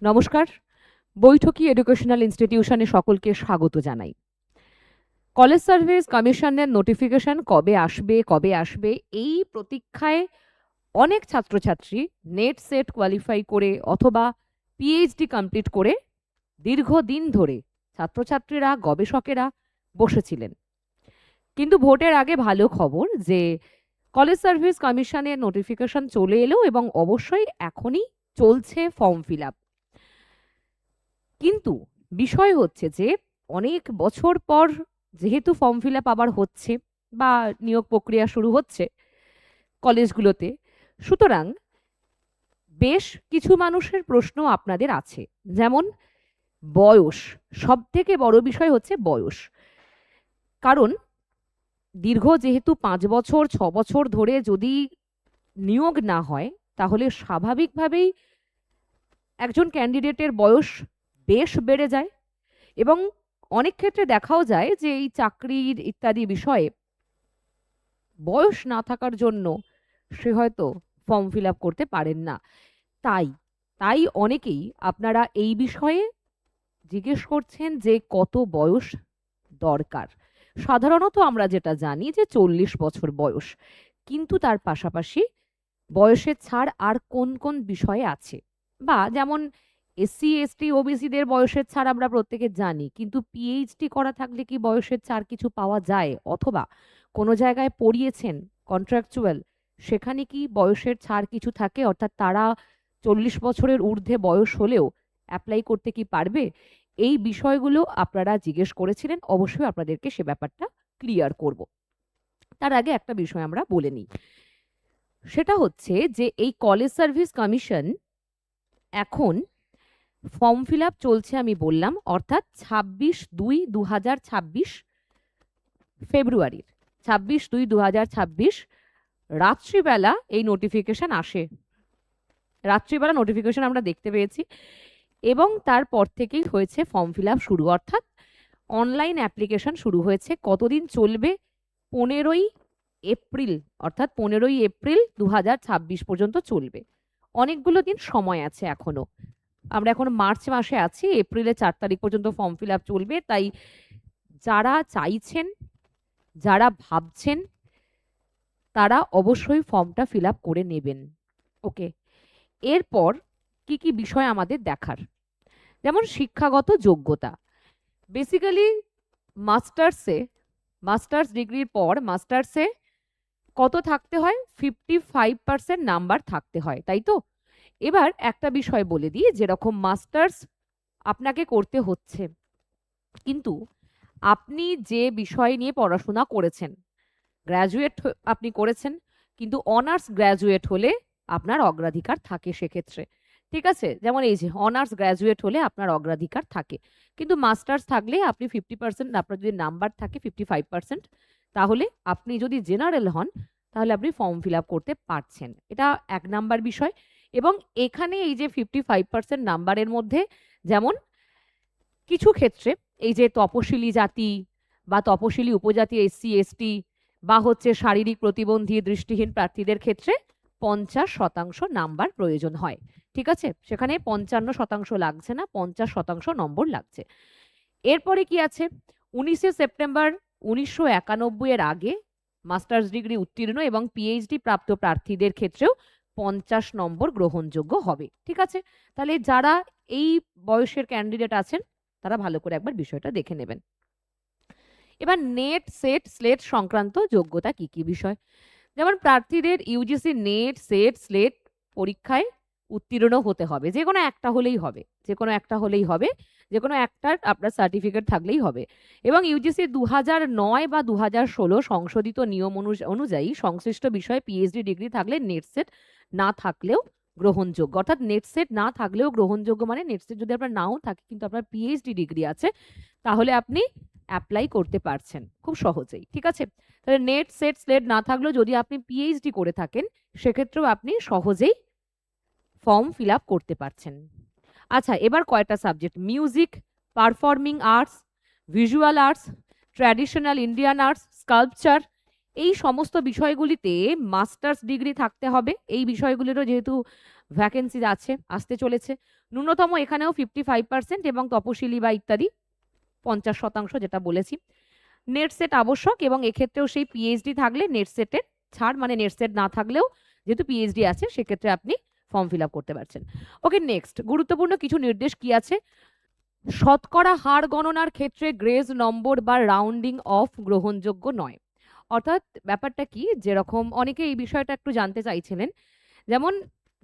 নমস্কার। বৈঠকি এডুকেশনাল ইনস্টিটিউশনে সকলকে স্বাগত জানাই। কলেজ সার্ভিস কমিশনের নোটিফিকেশন কবে আসবে এই প্রতীক্ষায় অনেক ছাত্রছাত্রী নেট সেট কোয়ালিফাই করে অথবা পিএইচডি কমপ্লিট করে দীর্ঘদিন ধরে ছাত্রছাত্রীরা গবেষকেরা বসেছিলেন। কিন্তু ভোটের আগে ভালো খবর যে কলেজ সার্ভিস কমিশনের নোটিফিকেশন চলে এলো এবং অবশ্যই এখনই চলছে ফর্ম ফিল আপ। কিন্তু বিষয় হচ্ছে যে অনেক বছর পর যেহেতু ফর্ম ফিল আপ আবার হচ্ছে বা নিয়োগ প্রক্রিয়া শুরু হচ্ছে কলেজগুলোতে, সুতরাং বেশ কিছু মানুষের প্রশ্ন আপনাদের আছে। যেমন বয়স, সব থেকে বড় বিষয় হচ্ছে বয়স। কারণ দীর্ঘ যেহেতু 5 বছর 6 বছর ধরে যদি নিয়োগ না হয় তাহলে স্বাভাবিকভাবেই একজন ক্যান্ডিডেটের বয়স বেশ বেড়ে যায় এবং অনেক ক্ষেত্রে দেখাও যায় যে এই চাকরির ইত্যাদি বিষয়ে বয়স না থাকার জন্য সে হয়তো ফর্ম ফিল আপ করতে পারেন না। তাই তাই অনেকেই আপনারা এই বিষয়ে জিজ্ঞেস করছেন যে কত বয়স দরকার। সাধারণত আমরা যেটা জানি যে 40 বছর বয়স, কিন্তু তার পাশাপাশি বয়সের ছাড় আর কোন কোন বিষয়ে আছে, বা যেমন এসসি এসটি ওবিসিদের বয়সের ছাড় আমরা প্রত্যেকে জানি, কিন্তু পিএইচডি করা থাকলে কি বয়সের ছাড় কিছু পাওয়া যায়, অথবা কোনো জায়গায় পড়িয়েছেন কন্ট্রাকচুয়াল, সেখানে কি বয়সের ছাড় কিছু থাকে, অর্থাৎ তারা 40 বছরের ঊর্ধ্বে বয়স হলেও অ্যাপ্লাই করতে কি পারবে? এই বিষয়গুলো আপনারা জিজ্ঞেস করেছিলেন, অবশ্যই আপনাদেরকে সে ব্যাপারটা ক্লিয়ার করব। তার আগে একটা বিষয় আমরা বলে নিই, সেটা হচ্ছে যে এই কলেজ সার্ভিস কমিশন এখন ফর্ম ফিল আপ চলছে আমি বললাম, অর্থাৎ 26/2/2026 ফেব্রুয়ারির 26/2/2026 রাত্রিবেলা এই নোটিফিকেশন আসে। রাত্রিবেলা নোটিফিকেশন আমরা দেখতে পেয়েছি এবং তারপর থেকেই হয়েছে ফর্ম ফিল আপ শুরু, অর্থাৎ অনলাইন অ্যাপ্লিকেশন শুরু হয়েছে। কতদিন চলবে? 15 এপ্রিল, অর্থাৎ 15 এপ্রিল 2026 পর্যন্ত চলবে। অনেকগুলো দিন সময় আছে এখনো। আমরা এখন মার্চ মাসে আছি, এপ্রিলের 4 তারিখ পর্যন্ত ফর্ম ফিল আপ চলবে। তাই যারা চাইছেন, যারা ভাবছেন, তারা অবশ্যই ফর্মটা ফিল আপ করে নেবেন। ওকে, এরপর কি কি বিষয় আমাদের দেখার? যেমন শিক্ষাগত যোগ্যতা। বেসিক্যালি মাস্টার্স ডিগ্রির পর মাস্টার্সে কত থাকতে হয়? 55% নাম্বার থাকতে হয়, তাই তো? এবার একটা বিষয় বলে দিই, যেরকম মাস্টার্স আপনাকে করতে হচ্ছে, কিন্তু আপনি যে বিষয় নিয়ে পড়াশোনা করেছেন, গ্র্যাজুয়েট আপনি করেছেন, কিন্তু অনার্স গ্র্যাজুয়েট হলে আপনার অগ্রাধিকার থাকে সেক্ষেত্রে। ঠিক আছে? যেমন এই যে অনার্স গ্র্যাজুয়েট হলে আপনার অগ্রাধিকার থাকে। কিন্তু মাস্টার্স থাকলে আপনি 50%, আপনার যদি নাম্বার থাকে 55%, তাহলে আপনি যদি জেনারেল হন তাহলে আপনি ফর্ম ফিল আপ করতে পারছেন। এটা 1 নাম্বার বিষয়। এবং এখানে এই যে 55% নাম্বারের মধ্যে, যেমন কিছু ক্ষেত্রে এই যে তপশিলি জাতি বা তপশিলি উপজাতি এসসি এসটি বা হচ্ছে শারীরিক প্রতিবন্ধী দৃষ্টিহীন প্রার্থীদের ক্ষেত্রে 50% নাম্বার প্রয়োজন হয়। ঠিক আছে? সেখানে 55% লাগছে না, 50% নম্বর লাগছে। এরপরে কি আছে? 19 সেপ্টেম্বর 1991 এর আগে মাস্টার্স ডিগ্রি উত্তীর্ণ এবং পিএইচডি প্রাপ্ত প্রার্থীদের ক্ষেত্রেও 50 নম্বর গ্রহণযোগ্য হবে। ঠিক আছে? তাহলে যারা এই বয়সের ক্যান্ডিডেট আছেন তারা ভালো করে একবার বিষয়টা দেখে নেবেন। এবার নেট সেট স্লেট সংক্রান্ত যোগ্যতা কি কি বিষয়? যেমন প্রার্থীদের ইউজিসি নেট সেট স্লেট পরীক্ষায় উত্তীর্ণ হতে হবে, যে কোনো একটা হলেই হবে, যে কোনো একটা হলেই হবে, যে কোনো একটার আপনার সার্টিফিকেট থাকলেই হবে। এবং ইউজিসি 2009 বা 2016 সংশোধিত নিয়ম অনুযায়ী সংশ্লিষ্ট বিষয়ে পিএইচডি ডিগ্রি থাকলে নেট সেট না থাকলেও গ্রহণযোগ্য। অর্থাৎ নেট সেট না থাকলেও গ্রহণযোগ্য মানে নেট সেট যদি আপনার নাও থাকে কিন্তু আপনার পিএইচডি ডিগ্রি আছে, তাহলে আপনি অ্যাপ্লাই করতে পারছেন খুব সহজেই। ঠিক আছে? তাহলে নেট সেট স্লেট না থাকলেও যদি আপনি পিএইচডি করে থাকেন সেক্ষেত্রেও আপনি সহজেই ফর্ম ফিল আপ করতে পারছেন। আচ্ছা, এবার কয়টা subject: music, performing arts, visual arts, traditional Indian arts, sculpture, এই সমস্ত বিষয়গুলিতে মাস্টার্স ডিগ্রি থাকতে হবে। এই বিষয়গুলিরও যেহেতু ভ্যাকেন্সি আছে, আসতে চলেছে। ন্যূনতম এখানেও 55% এবং তপশিলি বা ইত্যাদি 50% যেটা বলেছি। নেট সেট আবশ্যক এবং এক্ষেত্রেও সেই পিএইচডি থাকলে নেট সেটের ছাড়, মানে নেট সেট না থাকলেও যেহেতু পিএইচডি আছে সেক্ষেত্রে আপনি ফর্ম ফিল আপ করতে পারছেন। ওকে, নেক্সট গুরুত্বপূর্ণ কিছু নির্দেশ কি আছে। শতকরা হার গণনার ক্ষেত্রে গ্রেজ নম্বর বা রাউন্ডিং অফ গ্রহণযোগ্য নয়। অর্থাৎ ব্যাপারটা কি, যেরকম অনেকে এই বিষয়টা একটু জানতে চাইছিলেন, যেমন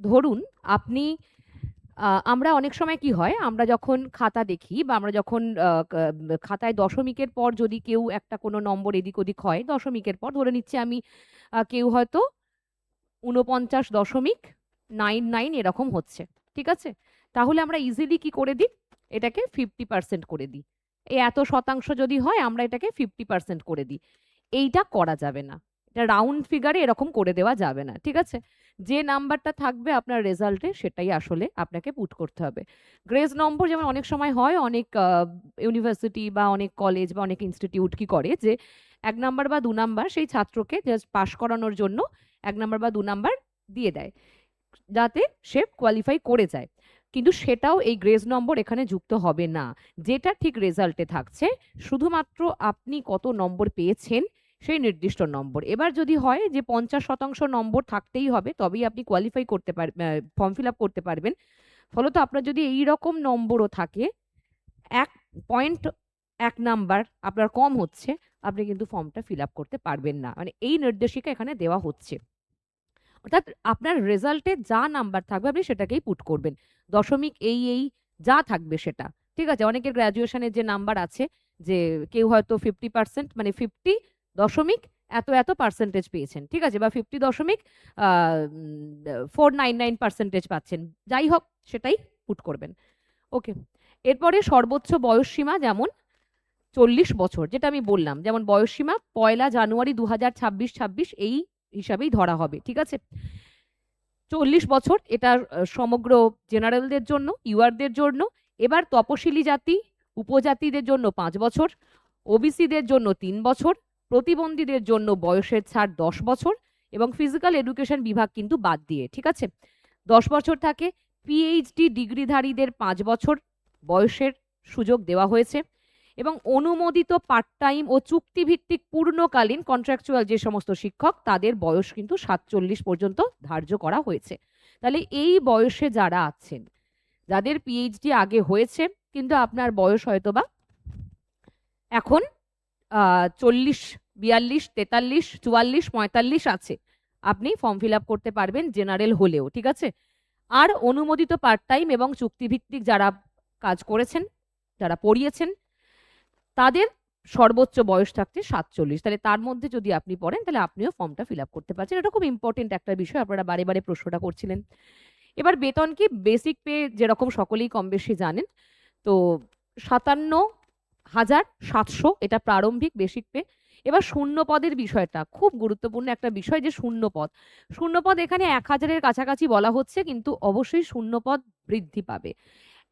ধরুন আপনি আমরা অনেক সময় কি হয়, আমরা যখন খাতা দেখি বা আমরা যখন খাতায় দশমিকের পর যদি কেউ একটা কোনো নম্বর এদিক ওদিক হয়, দশমিকের পর ধরে নিচ্ছি আমি, কেউ হয়তো 49.99 এরকম হচ্ছে, ঠিক আছে? তাহলে আমরা ইজিলি কি করে দিই, এটাকে 50% করে দিই। এই এত শতাংশ যদি হয় আমরা এটাকে 50% করে দিই। এইটা করা যাবে না। এটা রাউন্ড ফিগারে এরকম করে দেওয়া যাবে না, ঠিক আছে? যে নাম্বারটা থাকবে আপনার রেজাল্টে সেটাই আসলে আপনাকে পুট করতে হবে। গ্রেজ নম্বর যেমন অনেক সময় হয়, অনেক ইউনিভার্সিটি বা অনেক কলেজ বা অনেক ইনস্টিটিউট কি করে যে 1 নাম্বার বা 2 নাম্বার সেই ছাত্রকে জাস্ট পাস করানোর জন্য 1 নাম্বার বা 2 নাম্বার দিয়ে দেয়, যাতে সে কোয়ালিফাই করে যায়। কিন্তু সেটাও এই গ্রেজ নম্বর এখানে যুক্ত হবে না। যেটা ঠিক রেজাল্টে থাকছে শুধুমাত্র আপনি কত নম্বর পেয়েছেন সেই নির্দিষ্ট নম্বর। এবার যদি হয় যে 50% নম্বর থাকতেই হবে তবেই আপনি কোয়ালিফাই করতে ফর্ম ফিল আপ করতে পারবেন। ফলত আপনার যদি এই রকম নম্বরও থাকে, 1 নাম্বার আপনার কম হচ্ছে, আপনি কিন্তু ফর্মটা ফিল আপ করতে পারবেন না। মানে এই নির্দেশিকা এখানে দেওয়া হচ্ছে। অর্থাৎ আপনার রেজাল্টে যা নাম্বার থাকবে আপনি সেটাকেই পুট করবেন। দশমিক এই যা থাকবে সেটা। ঠিক আছে? অনেকের গ্র্যাজুয়েশনের যে নাম্বার আছে, যে কেউ হয়তো 50% মানে 50 দশমিক এত পার্সেন্টেজ পেয়েছেন। ঠিক আছে? বা 50 দশমিক 499% পাচ্ছেন। যাই হোক সেটাই পুট করবেন। ওকে। এরপরে সর্বোচ্চ বয়সসীমা যেমন 40 বছর, যেটা আমি বললাম। যেমন বয়সসীমা 1 জানুয়ারি 2026 এই হিসাবেই ধরা হবে। ঠিক আছে? 40 বছর এটা সমগ্র জেনারেলদের জন্য, ইউআরদের জন্য। এবার তপশিলি জাতি, উপজাতিদের জন্য 5 বছর, ওবিসিদের জন্য 3 বছর, প্রতিবন্ধীদের জন্য বয়সের ছাড় 10 বছর এবং ফিজিক্যাল এডুকেশন বিভাগ কিন্তু বাদ দিয়ে, ঠিক আছে? 10 বছর থাকে। পিএইচডি ডিগ্রিধারীদের 5 বছর বয়সের সুযোগ দেওয়া হয়েছে এবং অনুমোদিত পার্ট টাইম ও চুক্তিভিত্তিক পূর্ণকালীন কন্ট্রাকচুয়াল যে সমস্ত শিক্ষক তাদের বয়স কিন্তু 47 পর্যন্ত ধার্য করা হয়েছে। তাহলে এই বয়সে যারা আছেন, যাদের পিএইচডি আগে হয়েছে কিন্তু আপনার বয়স হয়তোবা এখন 40, 42, 43, 44, 45 আছে, আপনি ফর্ম ফিল আপ করতে পারবেন জেনারেল হলেও, ঠিক আছে? আর অনুমোদিত পার্ট টাইম এবং চুক্তিভিত্তিক যারা কাজ করেছেন, যারা পড়িয়েছেন, তাদের সর্বোচ্চ বয়স থাকছে 47। তাহলে তার মধ্যে যদি আপনি পড়েন তাহলে আপনিও ফর্মটা ফিল আপ করতে পারছেন। এটা খুব ইম্পর্টেন্ট একটা বিষয়, আপনারা বারে বারে প্রশ্নটা করছিলেন। এবার বেতন কি, বেসিক পে যেরকম সকলেই কম বেশি জানেন, তো 57,700 এটা প্রারম্ভিক বেসিক পে। এবার শূন্য পদের বিষয়টা খুব গুরুত্বপূর্ণ একটা বিষয়, যে শূন্য পদ, শূন্য পদ এখানে 1000-এর কাছাকাছি বলা হচ্ছে, কিন্তু অবশ্যই শূন্য পদ বৃদ্ধি পাবে।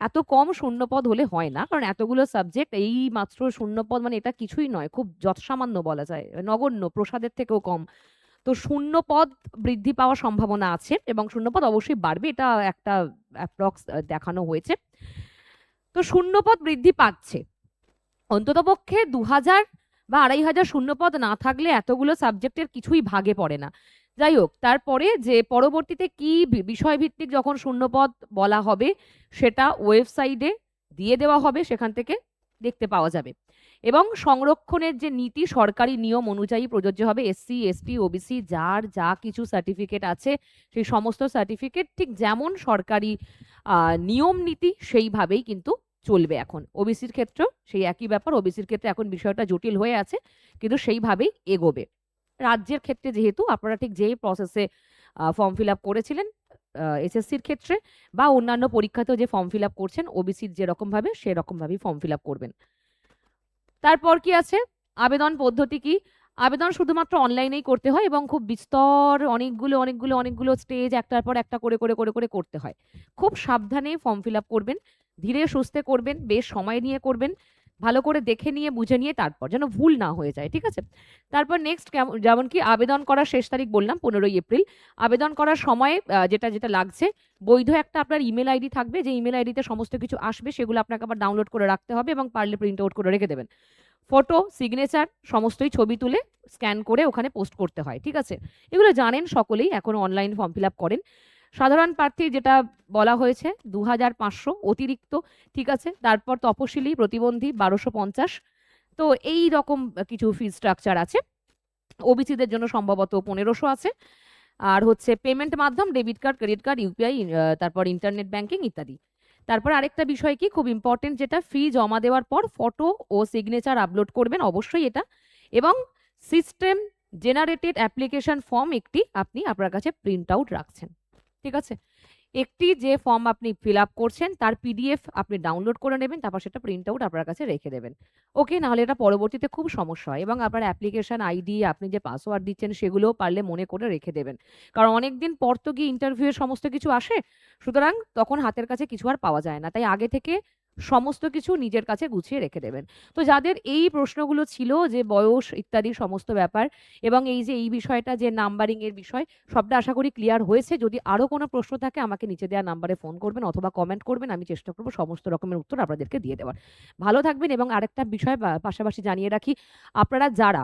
এত কম শূন্যপদ হলে হয় না, কারণ এতগুলো সাবজেক্ট এই মাত্র শূন্যপদ মানে এটা কিছুই নয়, খুব যৎসামান্য বলা যায়, নগণ্য, প্রসাদের থেকেও কম। তো শূন্যপদ বৃদ্ধি পাওয়ার সম্ভাবনা আছে এবং শূন্যপদ অবশ্যই বাড়বে, এটা একটা অ্যাপ্রক্স দেখানো হয়েছে। তো শূন্যপদ বৃদ্ধি পাচ্ছে, অন্ততপক্ষে 2000 বা 2500 শূন্যপদ না থাকলে এতগুলো সাবজেক্টের কিছুই ভাগে পড়ে না। যাই হোক, তারপরে যে পরবর্তীতে কি বিষয়ভিত্তিক যখন শূন্যপদ বলা হবে সেটা ওয়েবসাইটে দিয়ে দেওয়া হবে, সেখান থেকে দেখতে পাওয়া যাবে। এবং সংরক্ষণের যে নীতি সরকারি নিয়ম অনুযায়ী প্রযোজ্য হবে। এসসি, এসটি, ওবিসি যার যা কিছু সার্টিফিকেট আছে সেই সমস্ত সার্টিফিকেট ঠিক যেমন সরকারি নিয়ম নীতি সেইভাবেই কিন্তু চলবে এখন। ওবিসির ক্ষেত্রেও সেই একই ব্যাপার। ওবিসির ক্ষেত্রে এখন বিষয়টা জটিল হয়ে আছে, কিন্তু সেইভাবেই এগোবে। রাজ্যের ক্ষেত্রে যেহেতু আপনারা ঠিক যেই প্রসেসে ফর্ম ফিল আপ করেছিলেন এসএসসির ক্ষেত্রে বা অন্যান্য পরীক্ষাতেও যে ফর্ম ফিল আপ করছেন ওবিসির যেরকম ভাবে সেরকম ভাবেই ফর্ম ফিল আপ করবেন। তারপর কি আছে, আবেদন পদ্ধতি কি? আবেদন শুধুমাত্র অনলাইনেই করতে হয় এবং খুব বিস্তর অনেকগুলো স্টেজ একটার পর একটা করে করতে হয়। খুব সাবধানে ফর্ম ফিল আপ করবেন, ধীরে সুস্থে করবেন, বেশ সময় নিয়ে করবেন, ভালো করে দেখে নিয়ে বুঝে নিয়ে তারপর, যেন ভুল না হয়ে যায়, ঠিক আছে? তারপর নেক্সট যেমন কি আবেদন করার শেষ তারিখ বললাম 15ই এপ্রিল। আবেদন করার সময় যেটা লাগছে, বৈধ একটা আপনার ইমেল আইডি থাকবে, যে ইমেল আইডিতে সমস্ত কিছু আসবে সেগুলো আপনাকে আবার ডাউনলোড করে রাখতে হবে এবং পারলে প্রিন্ট আউট করে রেখে দেবেন। ফটো, সিগনেচার সমস্তই ছবি তুলে স্ক্যান করে ওখানে পোস্ট করতে হয়, ঠিক আছে? এগুলো জানেন সকলেই, এখন অনলাইন ফর্ম ফিল আপ করেন। সাধারণ প্রার্থী যেটা বলা হয়েছে 2500 অতিরিক্ত, ঠিক আছে? তারপর তপশিলি, প্রতিবন্ধী 1250। তো এই রকম কিছু ফি স্ট্রাকচার আছে। ওবিসিদের জন্য সম্ভবত 1500 আছে। আর হচ্ছে পেমেন্ট মাধ্যম debit card, credit card, UPI, তারপর ইন্টারনেট ব্যাংকিং ইত্যাদি। তারপর আরেকটা বিষয় কি খুব ইম্পর্টেন্ট, যেটা ফি জমা দেওয়ার পর ফটো ও সিগনেচার আপলোড করবেন অবশ্যই এটা, এবং সিস্টেম জেনারেটেড অ্যাপ্লিকেশন ফর্ম একটি আপনি আপনার কাছে প্রিন্ট আউট রাখছেন, ঠিক আছে? একটি যে ফর্ম আপনি ফিল আপ করছেন তার পিডিএফ আপনি ডাউনলোড করে নেবেন, তারপর সেটা প্রিন্ট আউট আপনার কাছে রেখে দেবেন। ওকে, নাহলে এটা পরবর্তীতে খুব সমস্যা হয়। এবং আপনার অ্যাপ্লিকেশন আইডি, আপনি যে পাসওয়ার্ড দিচ্ছেন সেগুলোও পারলে মনে করে রেখে দেবেন, কারণ অনেকদিন পর তো গিয়ে ইন্টারভিউ এর সমস্ত কিছু আসে, সুতরাং তখন হাতের কাছে কিছু আর পাওয়া যায় না। তাই আগে থেকে সমস্ত কিছু নিজের কাছে গুছিয়ে রেখে দেবেন। তো যাদের এই প্রশ্নগুলো ছিল, যে বয়স ইত্যাদি সমস্ত ব্যাপার, এবং এই যে এই বিষয়টা যে নাম্বারিং এর বিষয়, সবটা আশা করি ক্লিয়ার হয়েছে। যদি আরো কোনো প্রশ্ন থাকে আমাকে নিচে দেওয়া নাম্বারে ফোন করবেন অথবা কমেন্ট করবেন, আমি চেষ্টা করব সমস্ত রকমের উত্তর আপনাদেরকে দিয়ে দেওয়ার। ভালো থাকবেন। এবং আরেকটা বিষয় পাশাপাশি জানিয়ে রাখি, আপনারা যারা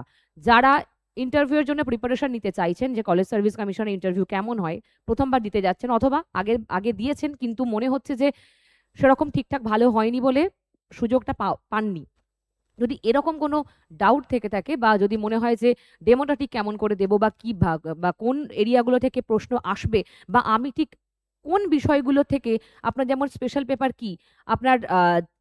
যারা ইন্টারভিউ এর জন্য প্রিপারেশন নিতে চাইছেন, যে কলেজ সার্ভিস কমিশনের ইন্টারভিউ কেমন হয়, প্রথমবার দিতে যাচ্ছেন অথবা আগে আগে দিয়েছেন কিন্তু মনে হচ্ছে যে সেরকম ঠিকঠাক ভালো হয়নি বলে সুযোগটা পাননি, যদি এরকম কোনো ডাউট থেকে থাকে, বা যদি মনে হয় যে ডেমোটা ঠিক কেমন করে দেবো, বা কি বা কোন এরিয়াগুলো থেকে প্রশ্ন আসবে, বা আমি ঠিক কোন বিষয়গুলো থেকে, আপনার যেমন স্পেশাল পেপার কি, আপনার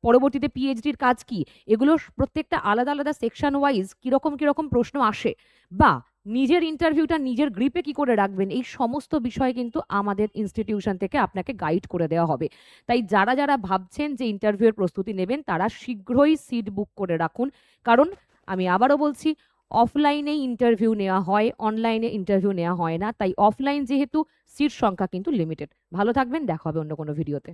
পরবর্তীতে পিএইচডির কাজ কি, এগুলো প্রত্যেকটা আলাদা আলাদা সেকশন ওয়াইজ কিরকম কিরকম প্রশ্ন আসে, বা নিজের ইন্টারভিউটা নিজের গ্রিপে কি করে রাখবেন, এই সমস্ত বিষয় কিন্তু আমাদের ইনস্টিটিউশন থেকে আপনাকে গাইড করে দেওয়া হবে। তাই যারা যারা ভাবছেন যে ইন্টারভিউয়ের প্রস্তুতি নেবেন, তারা শীঘ্রই সিট বুক করে রাখুন। কারণ আমি আবারও বলছি, অফলাইনে ইন্টারভিউ নেওয়া হয়, অনলাইনে ইন্টারভিউ নেওয়া হয় না। তাই অফলাইন যেহেতু, সিট সংখ্যা কিন্তু লিমিটেড। ভালো থাকবেন, দেখা হবে অন্য কোনো ভিডিওতে।